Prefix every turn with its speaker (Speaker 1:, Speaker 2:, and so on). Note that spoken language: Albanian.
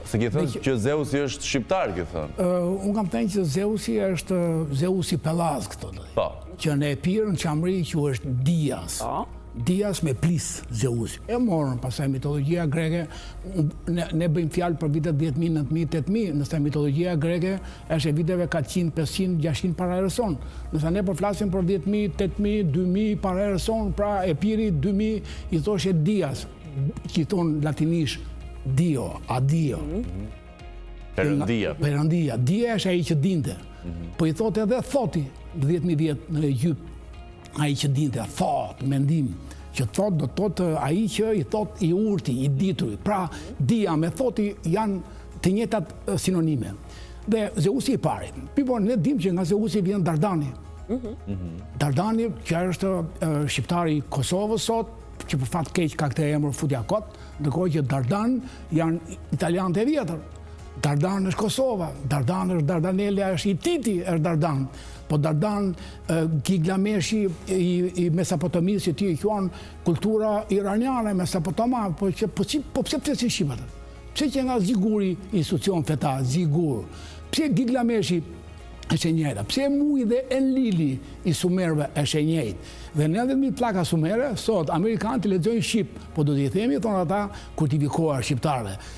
Speaker 1: Se ki thënë që Zeusi është shqiptar, ki thënë.
Speaker 2: Unë kam thënë që Zeusi është Zeusi Pelaz këto. Që në Epirën qamri që është Dias. Dias me plis Zeusi. E morën pasaj mitologjia greke, ne bëjmë fjalë për vitet 10.000, 9.000, 8.000, nëse mitologjia greke është e viteve 400, 500, 600 para erës sonë. Nëse ne përflasim për 10.000, 8.000, 2.000 para erës sonë, pra Epiri 2.000 i thoshe Dias, që i thonë latinisht Dio, adio.
Speaker 1: Perëndia.
Speaker 2: Perëndia. Dia është ai që dinte. Po i thotë edhe thoti, 10.000 vjet në Egjipt. Ai që dinte, thot, mendim, që thot do të thotë ai që i thot i urti, i dituri. Pra, dia me thoti janë të njëjtat sinonime. Dhe Zeusi i pari. Po ne dim që nga Zeusi vjen Dardani. Dardani, që është shqiptari i Kosovës sot, që për fat keq ka këtë emër Futjakot, ndërkohë që Dardan janë italianët e vjetër. Dardan është Kosova, Dardan është Dardanella, është i Titi është Dardan. Po Dardan, Gilgameshi i Mesopotomisë që ti e quan kultura iraniane, Mesopotama, po pse flesin shqiptar? Pse që nga Ziguri institucion fetar, Zigur? Pse Gilgameshi është e njëjta? Pse Muji dhe Enlili i Sumerëve është e njëjtë? Dhe 90.000 plaka sumere, sot Amerikanët i lexojnë shqip, po do t'i themi thonë ata kultivikoar shqiptarëve.